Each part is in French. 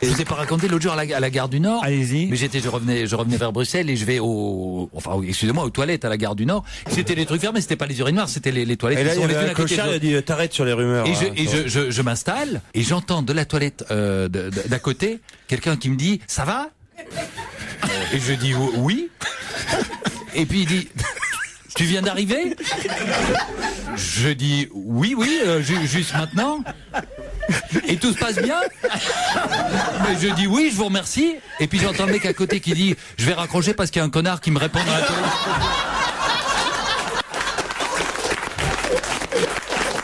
Je vous ai pas raconté l'autre jour à la gare du Nord. Allez-y. Mais je revenais vers Bruxelles et je vais aux toilettes à la gare du Nord. C'était les trucs fermés, c'était pas les urinoirs, c'était les toilettes. Et là, qui il y sont les avait unes un à côté clochard, des il a dit t'arrêtes sur les rumeurs. je m'installe et j'entends de la toilette d'à côté quelqu'un qui me dit ça va. Et je dis oui. Et puis il dit tu viens d'arriver? Je dis oui, juste maintenant. Et tout se passe bien? Mais je dis oui, je vous remercie. Et puis j'entends le mec à côté qui dit je vais raccrocher parce qu'il y a un connard qui me répond dans la toilette.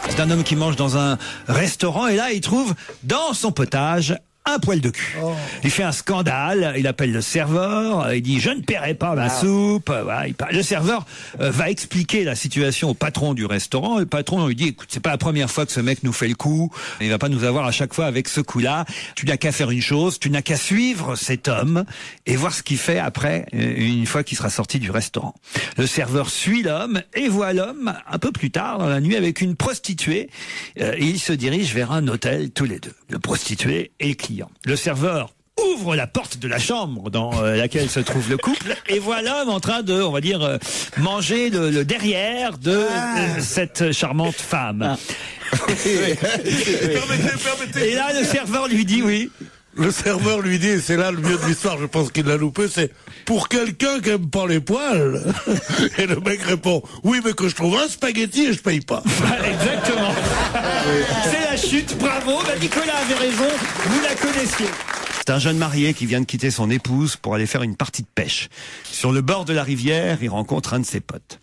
C'est un homme qui mange dans un restaurant et là il trouve dans son potage un poil de cul. Il fait un scandale, il appelle le serveur, il dit je ne paierai pas ma soupe. Voilà, le serveur va expliquer la situation au patron du restaurant. Le patron lui dit écoute, c'est pas la première fois que ce mec nous fait le coup, il va pas nous avoir à chaque fois avec ce coup-là. Tu n'as qu'à faire une chose, tu n'as qu'à suivre cet homme et voir ce qu'il fait après, une fois qu'il sera sorti du restaurant. Le serveur suit l'homme et voit l'homme un peu plus tard dans la nuit avec une prostituée. Et ils se dirigent vers un hôtel tous les deux. Le prostitué et le client. Le serveur ouvre la porte de la chambre dans laquelle se trouve le couple et voit l'homme en train de, on va dire, manger le derrière de cette charmante femme. Permettez. Et là, le serveur lui dit oui. Le serveur lui dit, et c'est là le mieux de l'histoire, je pense qu'il l'a loupé, c'est pour quelqu'un qui aime pas les poils. Et le mec répond, oui, mais que je trouve un spaghetti et je paye pas. Exactement. C'est la chute, bravo. Nicolas avait raison, vous la connaissiez. C'est un jeune marié qui vient de quitter son épouse pour aller faire une partie de pêche. Sur le bord de la rivière, il rencontre un de ses potes.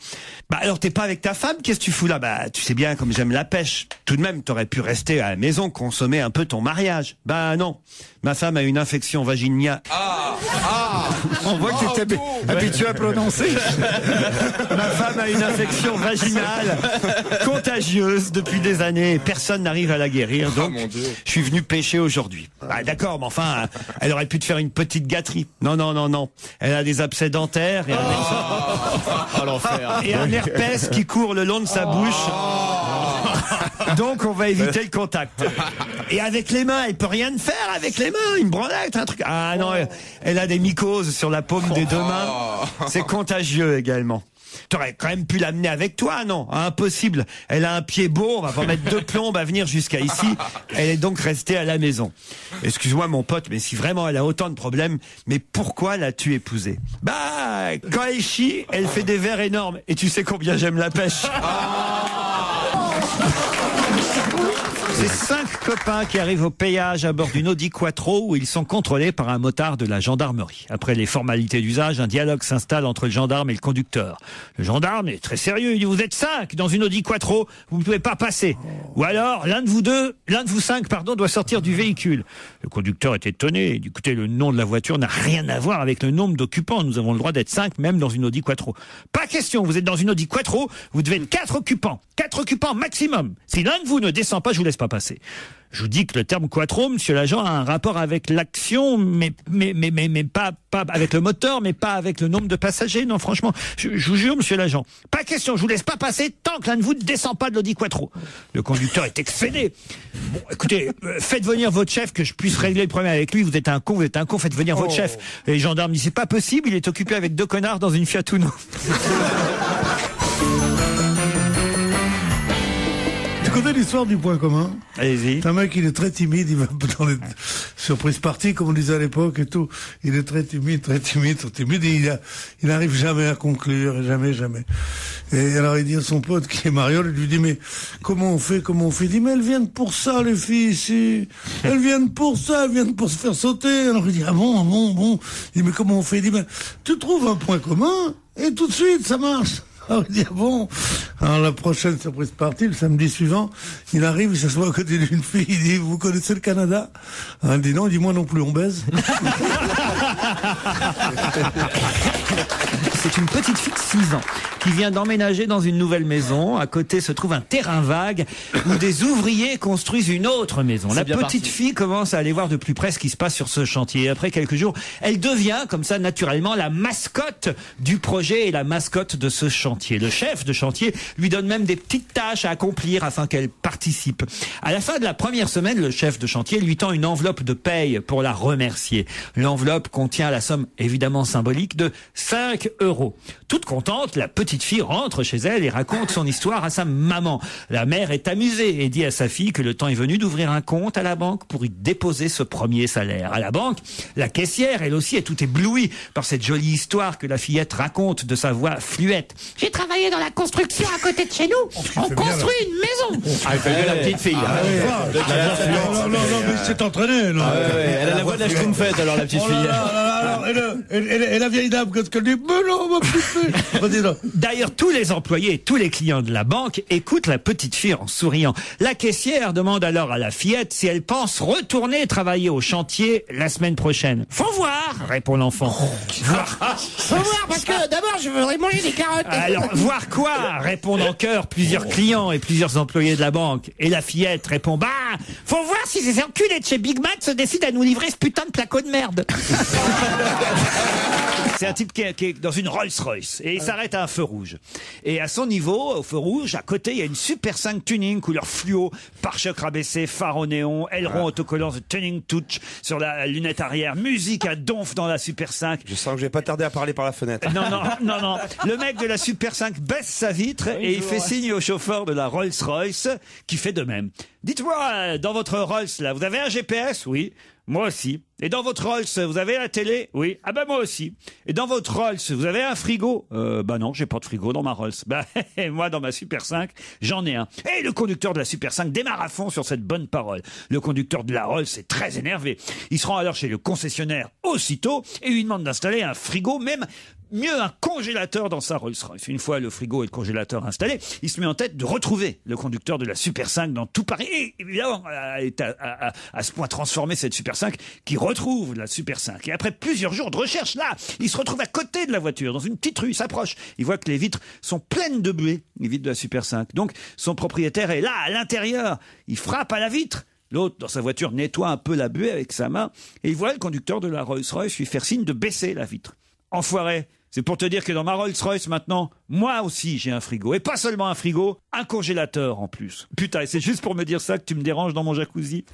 Bah alors t'es pas avec ta femme, qu'est-ce que tu fous là? Bah tu sais bien comme j'aime la pêche. Tout de même t'aurais pu rester à la maison, consommer un peu ton mariage. Bah non, ma femme a une infection vaginale. On voit que tu t'es habitué à prononcer. Ma femme a une infection vaginale contagieuse depuis des années et personne n'arrive à la guérir. Donc je suis venu pêcher aujourd'hui. Ah d'accord, mais enfin elle aurait pu te faire une petite gâterie. Non. Elle a des abcès dentaires et un herpès qui court le long de sa bouche. Donc on va éviter le contact. Et avec les mains, elle peut rien faire avec les mains, une branlette, un truc. Ah non, elle a des mycoses sur la paume des deux mains. C'est contagieux également. T'aurais quand même pu l'amener avec toi, non? Impossible. Elle a un pied beau, on va pas mettre deux plombes à venir jusqu'à ici. Elle est donc restée à la maison. Excuse-moi mon pote, mais si vraiment elle a autant de problèmes, mais pourquoi l'as-tu épousée? Bah, quand elle chie, elle fait des vers énormes. Et tu sais combien j'aime la pêche. C'est 5 copains qui arrivent au péage à bord d'une Audi Quattro où ils sont contrôlés par un motard de la gendarmerie. Après les formalités d'usage, un dialogue s'installe entre le gendarme et le conducteur. Le gendarme est très sérieux, il dit vous êtes 5 dans une Audi Quattro, vous ne pouvez pas passer. Ou alors l'un de vous 5 doit sortir du véhicule. Le conducteur est étonné, il dit écoutez, le nom de la voiture n'a rien à voir avec le nombre d'occupants, nous avons le droit d'être 5 même dans une Audi Quattro. Pas question, vous êtes dans une Audi Quattro, vous devez être 4 occupants maximum. Si l'un de vous ne descend pas, je vous laisse pas passer. Je vous dis que le terme quattro, monsieur l'agent, a un rapport avec l'action, mais pas avec le moteur, mais pas avec le nombre de passagers. Non, franchement, je vous jure, monsieur l'agent, pas question, je vous laisse pas passer tant que l'un de vous ne descend pas de l'Audi Quattro. Le conducteur est excédé. Bon, écoutez, faites venir votre chef que je puisse régler le problème avec lui. Vous êtes un con, faites venir votre chef. Et les gendarmes disent c'est pas possible, il est occupé avec 2 connards dans une Fiat Uno. Tu connais l'histoire du point commun? Allez-y. C'est un mec, il est très timide, il va dans les surprises parties, comme on disait à l'époque et tout. Il est très timide, et il arrive jamais à conclure, jamais. Et alors il dit à son pote qui est mariole, il lui dit, mais comment on fait? Il dit, mais elles viennent pour ça, les filles, ici. Elles viennent pour ça, elles viennent pour se faire sauter. Alors il dit, ah bon. Il dit, mais comment on fait? Il dit, mais tu trouves un point commun, et tout de suite, ça marche. Alors il dit, ah bon. Alors la prochaine surprise partie, le samedi suivant, il arrive, il s'assoit à côté d'une fille, il dit, vous connaissez le Canada? Elle dit non, il dit, moi non plus, on baise. C'est une petite fille de 6 ans qui vient d'emménager dans une nouvelle maison. À côté se trouve un terrain vague où des ouvriers construisent une autre maison. La petite fille commence à aller voir de plus près ce qui se passe sur ce chantier. Après quelques jours, elle devient, comme ça, naturellement, la mascotte du projet et la mascotte de ce chantier. Le chef de chantier lui donne même des petites tâches à accomplir afin qu'elle participe. À la fin de la première semaine, le chef de chantier lui tend une enveloppe de paye pour la remercier. L'enveloppe contient la somme évidemment symbolique de 5 €. Toute contente, la petite fille rentre chez elle et raconte son histoire à sa maman. La mère est amusée et dit à sa fille que le temps est venu d'ouvrir un compte à la banque pour y déposer ce premier salaire. À la banque, la caissière, elle aussi, est tout éblouie par cette jolie histoire que la fillette raconte de sa voix fluette. J'ai travaillé dans la construction à côté de chez nous. On construit une maison. Ah, elle fait la petite fille. Non, mais il s'est entraîné, là. Elle a la voix de la Schtroumpfette, alors, la petite fille. Et la vieille dame, qu'est-ce qu'elle dit? Mais non, ma petite fille. Vas-y, là. D'ailleurs, tous les employés et tous les clients de la banque écoutent la petite fille en souriant. La caissière demande alors à la fillette si elle pense retourner travailler au chantier la semaine prochaine. Faut voir, répond l'enfant. Faut voir, parce que d'abord, je voudrais manger des carottes. Alors, voir quoi? Répondent en chœur plusieurs clients et plusieurs employés de la banque. Et la fillette répond, bah, faut voir si ces enculés de chez Big Mac se décident à nous livrer ce putain de placo de merde. C'est un type qui est dans une Rolls-Royce et il s'arrête à un feu rouge. Et à son niveau, au feu rouge, à côté, il y a une Super 5 Tuning couleur fluo, pare-choc rabaissé, phare au néon, aileron autocollant de Tuning Touch sur la lunette arrière, musique à donf dans la Super 5. Je sens que je vais pas tarder à parler par la fenêtre. Non. Le mec de la Super 5 baisse sa vitre et il fait signe au chauffeur de la Rolls-Royce qui fait de même. Dites-moi, dans votre Rolls, là, vous avez un GPS? Oui. Moi aussi. Et dans votre Rolls, vous avez la télé? Oui. Ah bah moi aussi. Et dans votre Rolls, vous avez un frigo? Bah non, j'ai pas de frigo dans ma Rolls. Bah moi dans ma Super 5, j'en ai un. Et le conducteur de la Super 5 démarre à fond sur cette bonne parole. Le conducteur de la Rolls est très énervé. Il se rend alors chez le concessionnaire aussitôt et lui demande d'installer un frigo, même mieux un congélateur dans sa Rolls-Royce. Une fois le frigo et le congélateur installés, il se met en tête de retrouver le conducteur de la Super 5 dans tout Paris. Et évidemment, est à ce point transformé cette Super 5 qui retrouve la Super 5. Et après plusieurs jours de recherche, là, il se retrouve à côté de la voiture, dans une petite rue, il s'approche. Il voit que les vitres sont pleines de buée, les vitres de la Super 5. Donc, son propriétaire est là, à l'intérieur. Il frappe à la vitre. L'autre, dans sa voiture, nettoie un peu la buée avec sa main. Et il voit le conducteur de la Rolls-Royce lui faire signe de baisser la vitre. Enfoiré. C'est pour te dire que dans ma Rolls-Royce maintenant, moi aussi j'ai un frigo. Et pas seulement un frigo, un congélateur en plus. Putain, et c'est juste pour me dire ça que tu me déranges dans mon jacuzzi.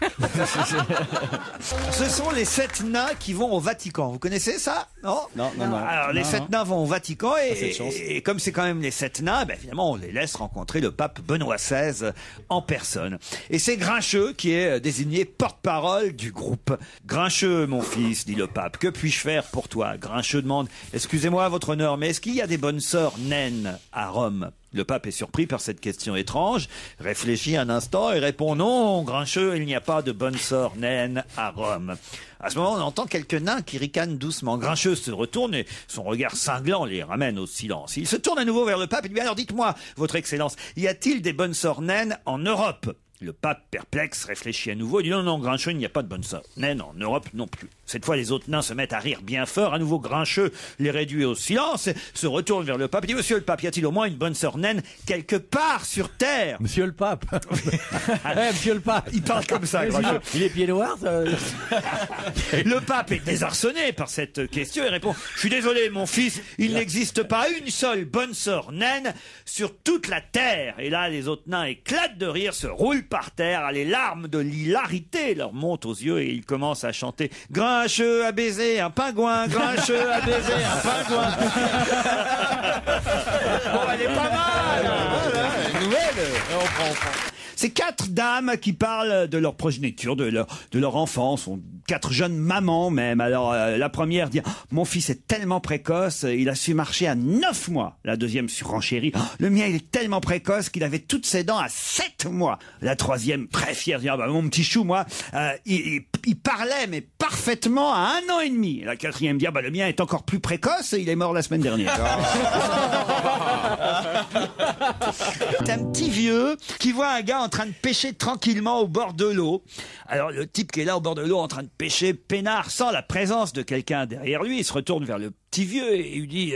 Ce sont les 7 nains qui vont au Vatican. Vous connaissez ça? Non. Alors les 7 nains vont au Vatican et comme c'est quand même les 7 nains, ben, finalement on les laisse rencontrer le pape Benoît XVI en personne. Et c'est Grincheux qui est désigné porte-parole du groupe. Grincheux, mon fils, dit le pape, que puis-je faire pour toi? Grincheux demande, excusez-moi votre honneur, mais est-ce qu'il y a des bonnes sœurs naines à Rome? Le pape est surpris par cette question étrange, réfléchit un instant et répond non, Grincheux, il n'y a pas de bonnes sœurs naines à Rome. À ce moment, on entend quelques nains qui ricanent doucement. Grincheux se retourne et son regard cinglant les ramène au silence. Il se tourne à nouveau vers le pape et lui dit, alors dites-moi, votre excellence, y a-t-il des bonnes sœurs naines en Europe? Le pape, perplexe, réfléchit à nouveau et dit non, Grincheux, il n'y a pas de bonne sœur naine en Europe non plus. Cette fois, les autres nains se mettent à rire bien fort. À nouveau, Grincheux les réduit au silence, se retourne vers le pape et dit, monsieur le pape, y a-t-il au moins une bonne sœur naine quelque part sur Terre? Monsieur le pape. Monsieur le pape. Il parle comme ça, Grincheux. Il est pieds noirs, ça. Le pape est désarçonné par cette question et répond, je suis désolé, mon fils, il n'existe pas une seule bonne sœur naine sur toute la Terre. Et là, les autres nains éclatent de rire, se roulent par terre, les larmes de l'hilarité leur montent aux yeux et ils commencent à chanter Grincheux a baisé un pingouin, Grincheux a baisé un pingouin. Bon, elle est pas mal, nouvelle. On prend. C'est 4 dames qui parlent de leur progéniture, de leur enfance, sont 4 jeunes mamans même. Alors la première dit « Mon fils est tellement précoce, il a su marcher à 9 mois. » La deuxième surenchérit « Le mien il est tellement précoce qu'il avait toutes ses dents à 7 mois. » La troisième, très fière, dit « Mon petit chou, moi, il parlait mais parfaitement à 1 an et demi. Et la quatrième dit, le mien est encore plus précoce, il est mort la semaine dernière. C'est un petit vieux qui voit un gars en train de pêcher tranquillement au bord de l'eau. Alors le type qui est là au bord de l'eau en train de pêcher peinard sans la présence de quelqu'un derrière lui, il se retourne vers le petit vieux et il lui dit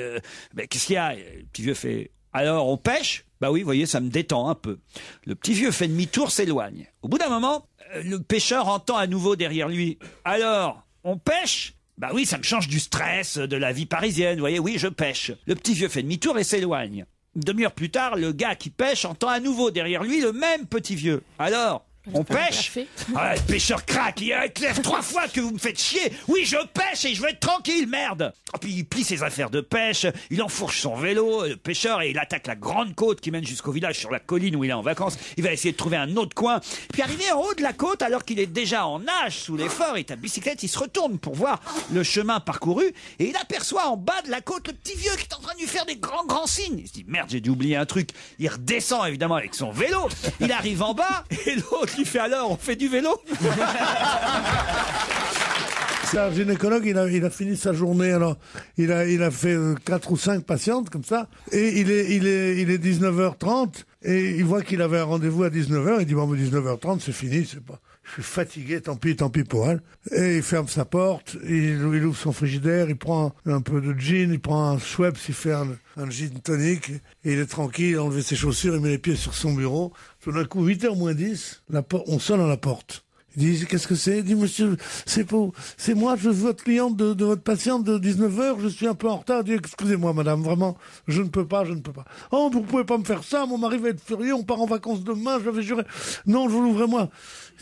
qu'est-ce qu'il y a? Le petit vieux fait alors on pêche? Bah oui, vous voyez, ça me détend un peu. Le petit vieux fait demi-tour, s'éloigne. Au bout d'un moment, le pêcheur entend à nouveau derrière lui alors on pêche? Bah oui, ça me change du stress de la vie parisienne, vous voyez, oui, je pêche. Le petit vieux fait demi-tour et s'éloigne. Une demi-heure plus tard, le gars qui pêche entend à nouveau derrière lui le même petit vieux. Alors, on pêche? Le pêcheur craque, il éclaire 3 fois que vous me faites chier. Oui, je pêche et je veux être tranquille, merde. Puis il plie ses affaires de pêche, il enfourche son vélo, le pêcheur, et il attaque la grande côte qui mène jusqu'au village sur la colline où il est en vacances. Il va essayer de trouver un autre coin. Puis arrivé en haut de la côte, alors qu'il est déjà en nage sous l'effort et ta bicyclette, il se retourne pour voir le chemin parcouru et il aperçoit en bas de la côte le petit vieux qui est en train de lui faire des grands signes. Il se dit merde, j'ai dû oublier un truc. Il redescend évidemment avec son vélo. Il arrive en bas et l'autre lui fait alors on fait du vélo. C'est un gynécologue, il a fini sa journée, alors il a fait 4 ou 5 patientes comme ça, et il est 19h30, et il voit qu'il avait un rendez-vous à 19h, il dit bon, 19h30 c'est fini, je suis fatigué, tant pis pour elle. Et il ferme sa porte, il ouvre son frigidaire, il prend un peu de gin, il prend un Schweppes, il fait un gin tonic, et il est tranquille, il a enlevé ses chaussures, il met les pieds sur son bureau. Tout d'un coup, 8h moins 10, on sonne à la porte. Il dit, qu'est-ce que c'est? Il dit, monsieur, c'est moi, je suis votre cliente de votre patiente de 19h, je suis un peu en retard. Il dit, excusez-moi, madame, vraiment, je ne peux pas. Oh, vous pouvez pas me faire ça, mon mari va être furieux, on part en vacances demain, j'avais juré. Non, je vous l'ouvre-moi.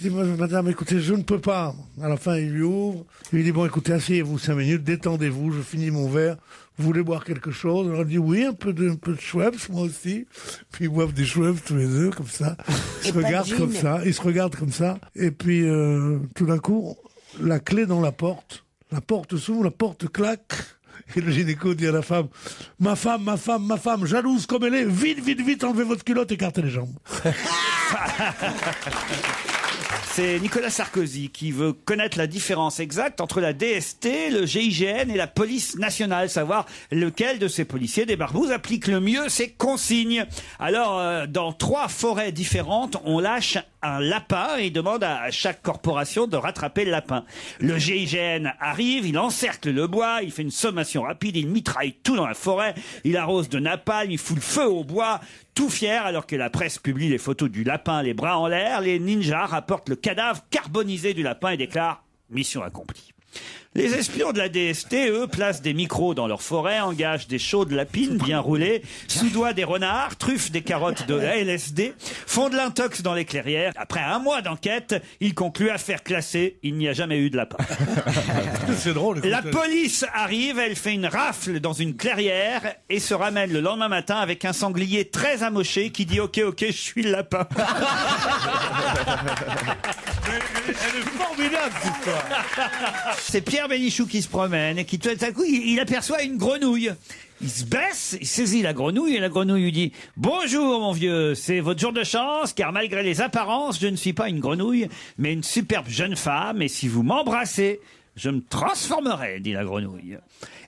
Il dit, madame, écoutez, je ne peux pas. À la fin, il lui ouvre. Il lui dit, bon, écoutez, asseyez-vous 5 minutes, détendez-vous, je finis mon verre. Vous voulez boire quelque chose? Alors, il dit, oui, un peu de Schweppes, moi aussi. Puis ils boivent des Schweppes tous les deux, comme ça. Ils se regardent comme ça. Et puis, tout d'un coup, la clé dans la porte s'ouvre, la porte claque. Et le gynéco dit à la femme, ma femme, jalouse comme elle est, vite, enlevez votre culotte, écartez les jambes. C'est Nicolas Sarkozy qui veut connaître la différence exacte entre la DST, le GIGN et la police nationale, savoir lequel de ces policiers des barbouzes applique le mieux ces consignes. Alors, dans 3 forêts différentes, on lâche un lapin et demande à chaque corporation de rattraper le lapin. Le GIGN arrive, il encercle le bois, il fait une sommation rapide, il mitraille tout dans la forêt, il arrose de napalm, il fout le feu au bois, tout fier, alors que la presse publie les photos du lapin les bras en l'air, les ninjas rapportent le cadavre carbonisé du lapin et déclarent « mission accomplie ». Les espions de la DST, eux, placent des micros dans leur forêt, engagent des chaudes lapines bien roulées, soudoient des renards, truffent des carottes de LSD, font de l'intox dans les clairières. Après 1 mois d'enquête, ils concluent affaire classée, il n'y a jamais eu de lapin. C'est drôle. La police arrive, elle fait une rafle dans une clairière et se ramène le lendemain matin avec un sanglier très amoché qui dit « Ok, je suis le lapin ». Elle est formidable, cette histoire. C'est Pierre Bénichou qui se promène et qui tout à coup il aperçoit une grenouille. Il se baisse, il saisit la grenouille et la grenouille lui dit « Bonjour mon vieux, c'est votre jour de chance car malgré les apparences, je ne suis pas une grenouille mais une superbe jeune femme et si vous m'embrassez, je me transformerai, dit la grenouille. »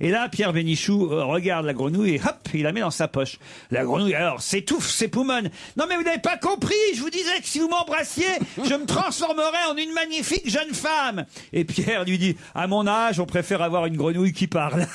Et là, Pierre Bénichou regarde la grenouille et hop, il la met dans sa poche. La grenouille, alors, s'étouffe, s'époumonne. Non mais vous n'avez pas compris, je vous disais que si vous m'embrassiez, je me transformerais en une magnifique jeune femme. Et Pierre lui dit, à mon âge, on préfère avoir une grenouille qui parle.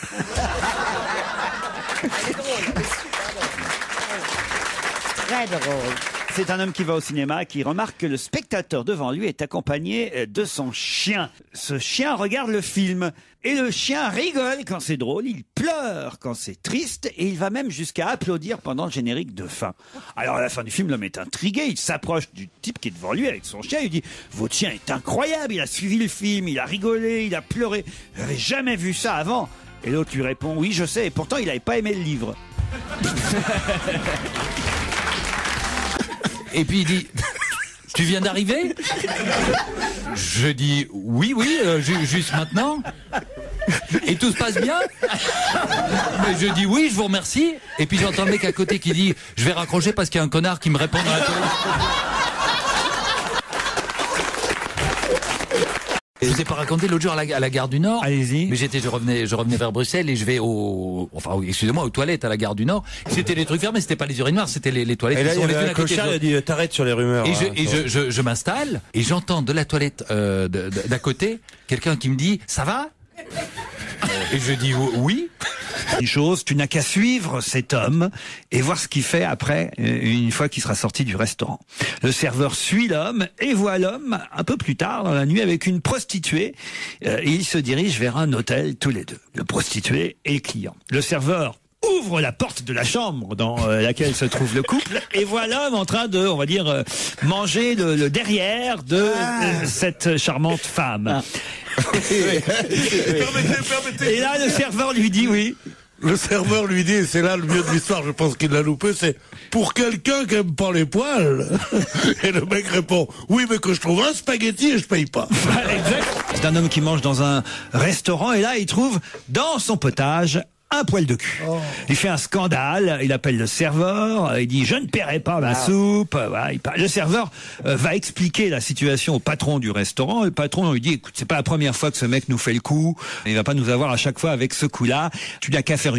Très drôle. C'est un homme qui va au cinéma, qui remarque que le spectateur devant lui est accompagné de son chien. Ce chien regarde le film. Et le chien rigole quand c'est drôle, il pleure quand c'est triste, et il va même jusqu'à applaudir pendant le générique de fin. Alors à la fin du film, l'homme est intrigué, il s'approche du type qui est devant lui avec son chien, il dit « Votre chien est incroyable, il a suivi le film, il a rigolé, il a pleuré. J'avais jamais vu ça avant. » Et l'autre lui répond « Oui, je sais, et pourtant il n'avait pas aimé le livre. » Et puis il dit, tu viens d'arriver? Je dis, oui, juste maintenant. Et tout se passe bien? Mais je dis oui, je vous remercie. Et puis j'entends le mec à côté qui dit, je vais raccrocher parce qu'il y a un connard qui me répond dans la télé. Je vous ai pas raconté l'autre jour à la gare du Nord. Allez-y. Mais je revenais vers Bruxelles et je vais aux toilettes à la gare du Nord. C'était les trucs fermés, c'était pas les urinoirs, c'était les toilettes. Et là, qui il y sont les avait unes un à côté clochard, de il a dit t'arrêtes sur les rumeurs. je m'installe et j'entends de la toilette d'à côté quelqu'un qui me dit ça va et je dis oui. Une chose, tu n'as qu'à suivre cet homme et voir ce qu'il fait après, une fois qu'il sera sorti du restaurant. Le serveur suit l'homme et voit l'homme un peu plus tard dans la nuit avec une prostituée. Et ils se dirigent vers un hôtel tous les deux. Le prostitué et le client. Le serveur ouvre la porte de la chambre dans laquelle se trouve le couple et voit l'homme en train de, on va dire, manger le derrière de cette charmante femme. Permettez. Et là, le serveur lui dit oui. Le serveur lui dit, et c'est là le mieux de l'histoire, je pense qu'il l'a loupé, c'est pour quelqu'un qui aime pas les poils. Et le mec répond, oui, mais que je trouve un spaghetti et je paye pas. Exact. C'est un homme qui mange dans un restaurant et là, il trouve dans son potage un poil de cul. Il fait un scandale, il appelle le serveur, il dit je ne paierai pas ma soupe. Voilà, le serveur va expliquer la situation au patron du restaurant. Le patron lui dit écoute, c'est pas la première fois que ce mec nous fait le coup, il va pas nous avoir à chaque fois avec ce coup-là. Tu n'as qu'à faire